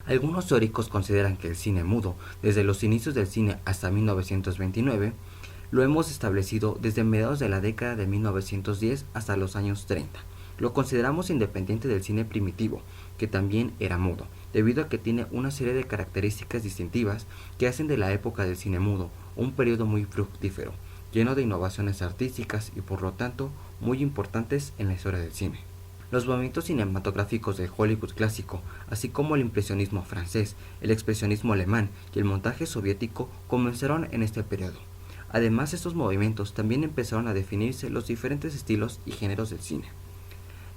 Algunos teóricos consideran que el cine mudo, desde los inicios del cine hasta 1929, lo hemos establecido desde mediados de la década de 1910 hasta los años 30. Lo consideramos independiente del cine primitivo, que también era mudo, debido a que tiene una serie de características distintivas que hacen de la época del cine mudo un periodo muy fructífero, lleno de innovaciones artísticas y por lo tanto muy importantes en la historia del cine. Los movimientos cinematográficos del Hollywood clásico, así como el impresionismo francés, el expresionismo alemán y el montaje soviético comenzaron en este periodo. Además, estos movimientos también empezaron a definirse los diferentes estilos y géneros del cine.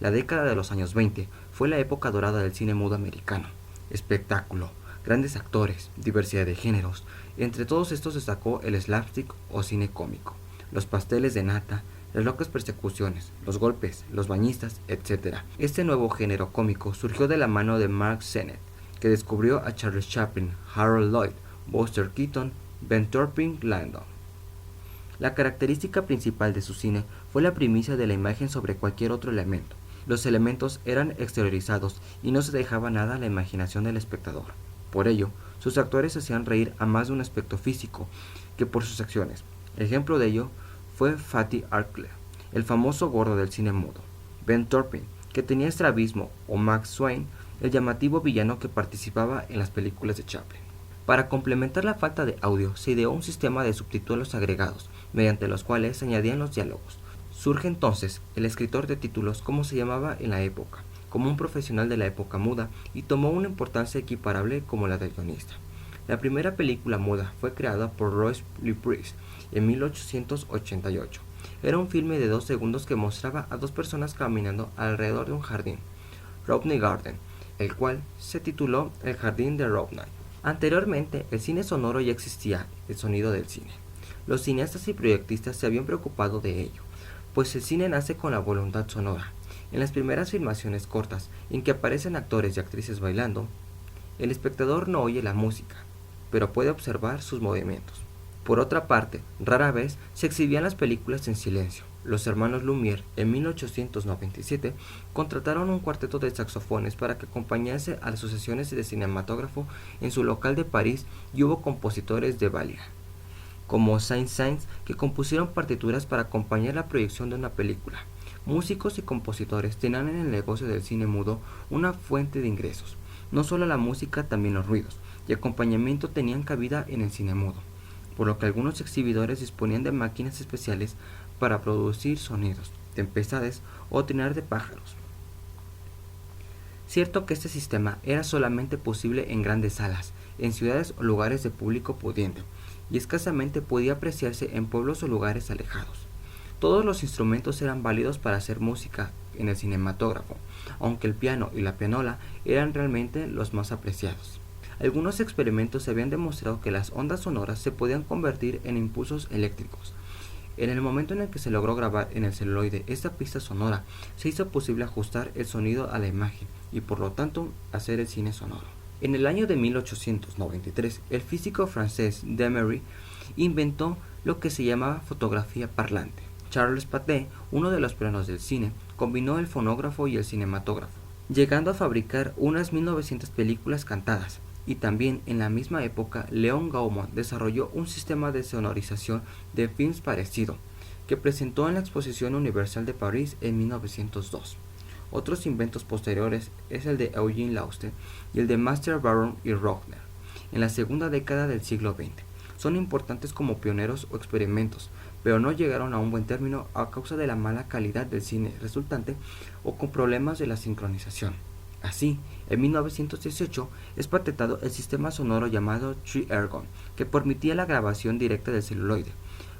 La década de los años 20 fue la época dorada del cine mudo americano. Espectáculo, grandes actores, diversidad de géneros. Entre todos estos destacó el slapstick o cine cómico, los pasteles de nata, las locas persecuciones, los golpes, los bañistas, etc. Este nuevo género cómico surgió de la mano de Mark Sennett, que descubrió a Charles Chaplin, Harold Lloyd, Buster Keaton, Ben Turpin Landau. La característica principal de su cine fue la primicia de la imagen sobre cualquier otro elemento. Los elementos eran exteriorizados y no se dejaba nada a la imaginación del espectador. Por ello, sus actores hacían reír a más de un aspecto físico que por sus acciones. Ejemplo de ello fue Fatty Arkley, el famoso gordo del cine mudo, Ben Turpin, que tenía estrabismo, o Max Swain, el llamativo villano que participaba en las películas de Chaplin. Para complementar la falta de audio, se ideó un sistema de subtítulos agregados, mediante los cuales se añadían los diálogos. Surge entonces el escritor de títulos, como se llamaba en la época, como un profesional de la época muda y tomó una importancia equiparable como la del guionista. La primera película muda fue creada por Royce Lee Price en 1888. Era un filme de 2 segundos que mostraba a dos personas caminando alrededor de un jardín, Rodney Garden, el cual se tituló El Jardín de Rodney. Anteriormente, el cine sonoro ya existía, el sonido del cine. Los cineastas y proyectistas se habían preocupado de ello, pues el cine nace con la voluntad sonora. En las primeras filmaciones cortas, en que aparecen actores y actrices bailando, el espectador no oye la música, pero puede observar sus movimientos. Por otra parte, rara vez se exhibían las películas en silencio. Los hermanos Lumière, en 1897, contrataron un cuarteto de saxofones para que acompañase a sus sesiones de cinematógrafo en su local de París y hubo compositores de Vallier, como Saint-Saëns, que compusieron partituras para acompañar la proyección de una película. Músicos y compositores tenían en el negocio del cine mudo una fuente de ingresos. No solo la música, también los ruidos y acompañamiento tenían cabida en el cine mudo, por lo que algunos exhibidores disponían de máquinas especiales para producir sonidos, tempestades o trinar de pájaros. Cierto que este sistema era solamente posible en grandes salas, en ciudades o lugares de público pudiente, y escasamente podía apreciarse en pueblos o lugares alejados. Todos los instrumentos eran válidos para hacer música en el cinematógrafo, aunque el piano y la pianola eran realmente los más apreciados. Algunos experimentos habían demostrado que las ondas sonoras se podían convertir en impulsos eléctricos. En el momento en el que se logró grabar en el celuloide esta pista sonora, se hizo posible ajustar el sonido a la imagen y por lo tanto hacer el cine sonoro. En el año de 1893, el físico francés Demery inventó lo que se llamaba fotografía parlante. Charles Pathé, uno de los pioneros del cine, combinó el fonógrafo y el cinematógrafo, llegando a fabricar unas 1900 películas cantadas. Y también en la misma época, Léon Gaumont desarrolló un sistema de sonorización de films parecido, que presentó en la Exposición Universal de París en 1902. Otros inventos posteriores es el de Eugene Lauster y el de Master Baron y Rohner en la segunda década del siglo XX. Son importantes como pioneros o experimentos, pero no llegaron a un buen término a causa de la mala calidad del cine resultante o con problemas de la sincronización. Así, en 1918 es patentado el sistema sonoro llamado Tri-Ergon, que permitía la grabación directa del celuloide,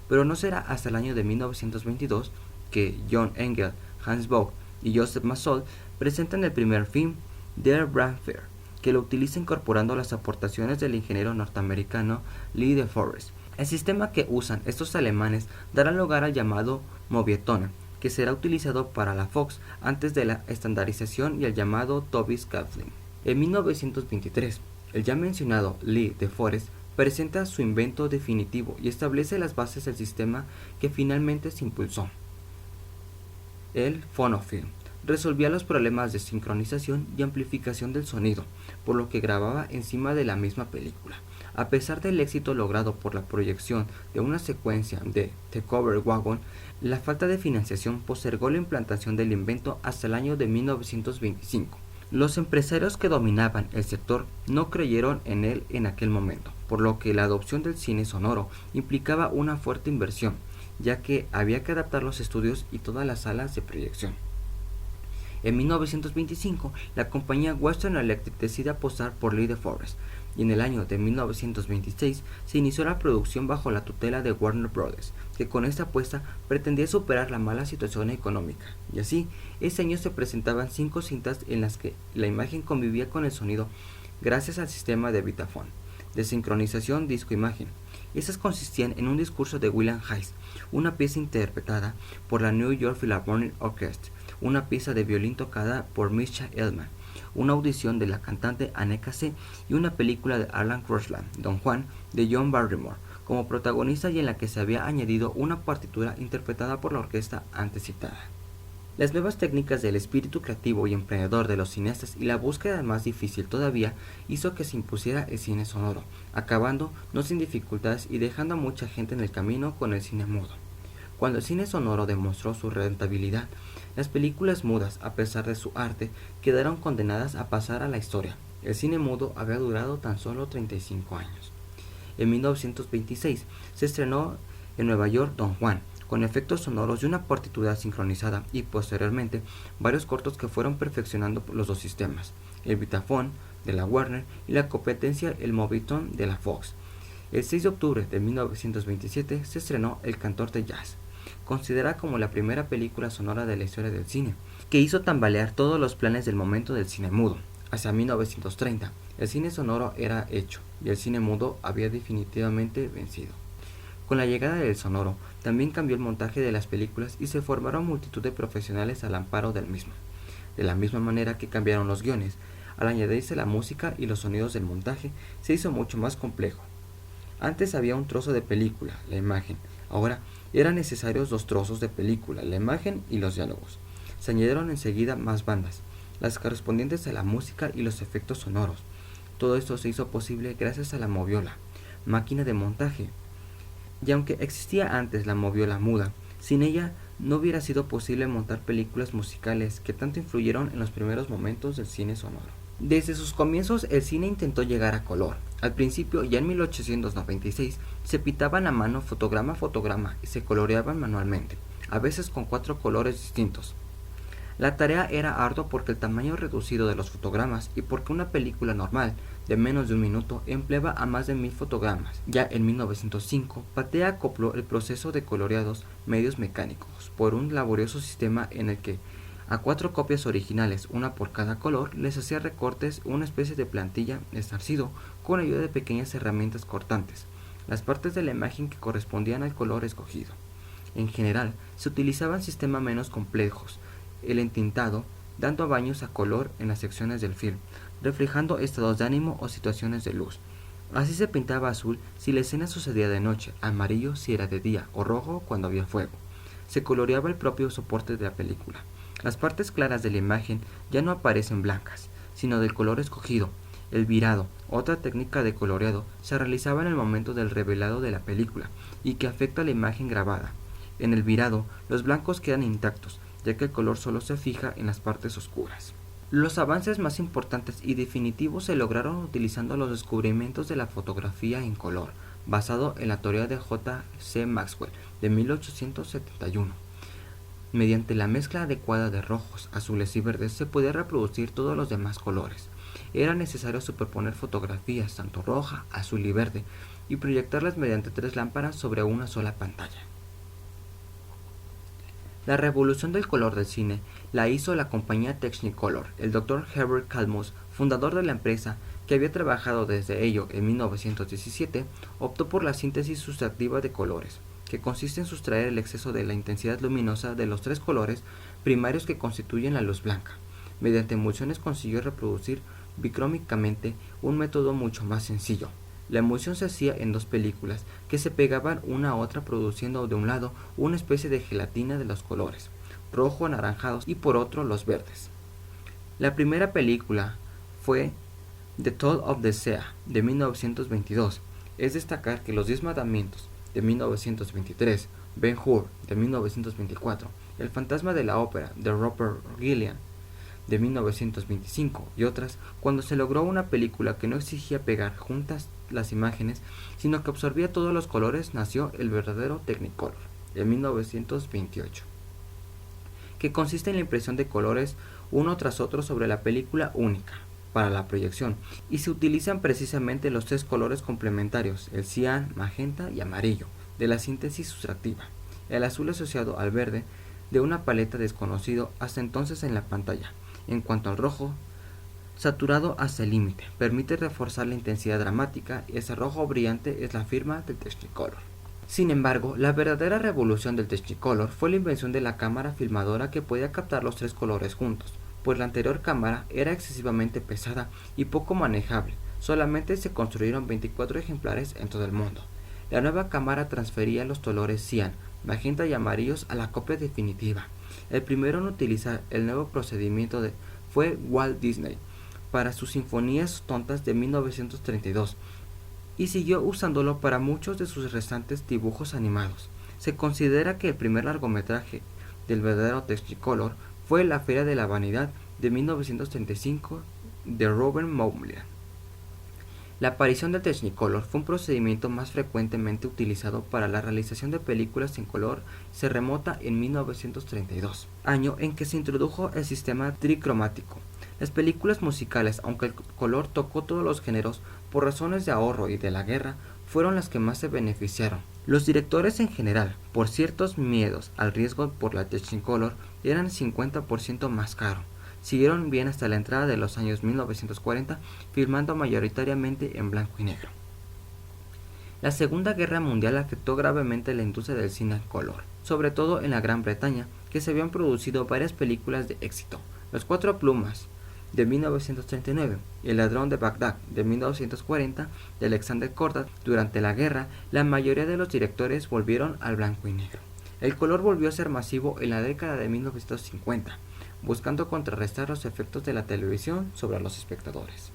pero no será hasta el año de 1922 que John Engel, Hans Vogt y Joseph Massol presentan el primer film, Der Brandfehler, que lo utiliza incorporando las aportaciones del ingeniero norteamericano Lee de Forest. El sistema que usan estos alemanes dará lugar al llamado Movietone, que será utilizado para la Fox antes de la estandarización y el llamado Tobis Kaplan. En 1923, el ya mencionado Lee de Forest presenta su invento definitivo y establece las bases del sistema que finalmente se impulsó, el fonofilm. resolvía los problemas de sincronización y amplificación del sonido, por lo que grababa encima de la misma película. A pesar del éxito logrado por la proyección de una secuencia de The Cover Wagon, la falta de financiación postergó la implantación del invento hasta el año de 1925. Los empresarios que dominaban el sector no creyeron en él en aquel momento, por lo que la adopción del cine sonoro implicaba una fuerte inversión, ya que había que adaptar los estudios y todas las salas de proyección. En 1925, la compañía Western Electric decide apostar por Lee DeForest, y en el año de 1926 se inició la producción bajo la tutela de Warner Brothers, que con esta apuesta pretendía superar la mala situación económica. Y así, ese año se presentaban 5 cintas en las que la imagen convivía con el sonido gracias al sistema de Vitaphone, de sincronización disco-imagen. Estas consistían en un discurso de William Hayes, una pieza interpretada por la New York Philharmonic Orchestra, una pieza de violín tocada por Mischa Elman, una audición de la cantante Anneka C. y una película de Alan Crosland, Don Juan, de John Barrymore, como protagonista y en la que se había añadido una partitura interpretada por la orquesta antes citada. Las nuevas técnicas del espíritu creativo y emprendedor de los cineastas y la búsqueda más difícil todavía hizo que se impusiera el cine sonoro, acabando no sin dificultades y dejando a mucha gente en el camino con el cine mudo. Cuando el cine sonoro demostró su rentabilidad, las películas mudas, a pesar de su arte, quedaron condenadas a pasar a la historia. El cine mudo había durado tan solo 35 años. En 1926 se estrenó en Nueva York Don Juan, con efectos sonoros y una partitura sincronizada, y posteriormente varios cortos que fueron perfeccionando los dos sistemas, el Vitaphone de la Warner y la competencia el Movietone de la Fox. El 6 de octubre de 1927 se estrenó El cantor de jazz, considerada como la primera película sonora de la historia del cine, que hizo tambalear todos los planes del momento del cine mudo. Hacia 1930, el cine sonoro era hecho y el cine mudo había definitivamente vencido. Con la llegada del sonoro, también cambió el montaje de las películas y se formaron multitud de profesionales al amparo del mismo. De la misma manera que cambiaron los guiones, al añadirse la música y los sonidos del montaje, se hizo mucho más complejo. Antes había un trozo de película, la imagen. Ahora eran necesarios 2 trozos de película, la imagen y los diálogos. Se añadieron enseguida más bandas, las correspondientes a la música y los efectos sonoros. Todo esto se hizo posible gracias a la moviola, máquina de montaje. Y aunque existía antes la moviola muda, sin ella no hubiera sido posible montar películas musicales que tanto influyeron en los primeros momentos del cine sonoro. Desde sus comienzos el cine intentó llegar a color. Al principio, ya en 1896, se pitaban a mano fotograma a fotograma y se coloreaban manualmente, a veces con 4 colores distintos. La tarea era ardua porque el tamaño reducido de los fotogramas y porque una película normal de menos de un minuto empleaba a más de 1000 fotogramas. Ya en 1905, Pathé acopló el proceso de coloreados medios mecánicos por un laborioso sistema en el que a 4 copias originales, una por cada color, les hacía recortes una especie de plantilla estarcido con ayuda de pequeñas herramientas cortantes, las partes de la imagen que correspondían al color escogido. En general, se utilizaban sistemas menos complejos, el entintado, dando baños a color en las secciones del film, reflejando estados de ánimo o situaciones de luz. Así se pintaba azul si la escena sucedía de noche, amarillo si era de día o rojo cuando había fuego. Se coloreaba el propio soporte de la película. Las partes claras de la imagen ya no aparecen blancas, sino del color escogido. El virado, otra técnica de coloreado, se realizaba en el momento del revelado de la película y que afecta a la imagen grabada. En el virado, los blancos quedan intactos, ya que el color solo se fija en las partes oscuras. Los avances más importantes y definitivos se lograron utilizando los descubrimientos de la fotografía en color, basado en la teoría de J. C. Maxwell de 1871. Mediante la mezcla adecuada de rojos, azules y verdes se podía reproducir todos los demás colores. Era necesario superponer fotografías tanto roja, azul y verde y proyectarlas mediante 3 lámparas sobre una sola pantalla. La revolución del color del cine la hizo la compañía Technicolor. El Dr. Herbert Kalmus, fundador de la empresa, que había trabajado desde ello en 1917, optó por la síntesis sustractiva de colores, que consiste en sustraer el exceso de la intensidad luminosa de los 3 colores primarios que constituyen la luz blanca. Mediante emulsiones consiguió reproducir bicrómicamente un método mucho más sencillo. La emulsión se hacía en 2 películas que se pegaban una a otra produciendo de un lado una especie de gelatina de los colores. rojo anaranjados y por otro los verdes. La primera película fue The Tale of the Sea de 1922. Es destacar que Los 10 Mandamientos de 1923, Ben-Hur de 1924, El Fantasma de la Ópera de Robert Gilliam de 1925 y otras, cuando se logró una película que no exigía pegar juntas las imágenes, sino que absorbía todos los colores, nació el verdadero Technicolor de 1928, que consiste en la impresión de colores uno tras otro sobre la película única para la proyección, y se utilizan precisamente los tres colores complementarios, el cian, magenta y amarillo, de la síntesis sustractiva, el azul asociado al verde de una paleta desconocido hasta entonces en la pantalla. En cuanto al rojo, saturado hasta el límite, permite reforzar la intensidad dramática, y ese rojo brillante es la firma del Technicolor. Sin embargo, la verdadera revolución del Technicolor fue la invención de la cámara filmadora que podía captar los tres colores juntos, pues la anterior cámara era excesivamente pesada y poco manejable. Solamente se construyeron 24 ejemplares en todo el mundo. La nueva cámara transfería los colores cian, magenta y amarillos a la copia definitiva. El primero en utilizar el nuevo procedimiento fue Walt Disney para sus Sinfonías Tontas de 1932 y siguió usándolo para muchos de sus restantes dibujos animados. Se considera que el primer largometraje del verdadero Technicolor fue La Feria de la Vanidad de 1935 de Robert Mowgli. La aparición del Technicolor fue un procedimiento más frecuentemente utilizado para la realización de películas en color. Se remota en 1932, año en que se introdujo el sistema tricromático. Las películas musicales, aunque el color tocó todos los géneros, por razones de ahorro y de la guerra, fueron las que más se beneficiaron. Los directores en general, por ciertos miedos al riesgo por la Technicolor, eran 50% más caro. Siguieron bien hasta la entrada de los años 1940, filmando mayoritariamente en blanco y negro. La Segunda Guerra Mundial afectó gravemente la industria del cine en color, sobre todo en la Gran Bretaña, que se habían producido varias películas de éxito. Los Cuatro Plumas de 1939 y El Ladrón de Bagdad de 1940 de Alexander Korda. Durante la guerra, la mayoría de los directores volvieron al blanco y negro. El color volvió a ser masivo en la década de 1950, buscando contrarrestar los efectos de la televisión sobre los espectadores.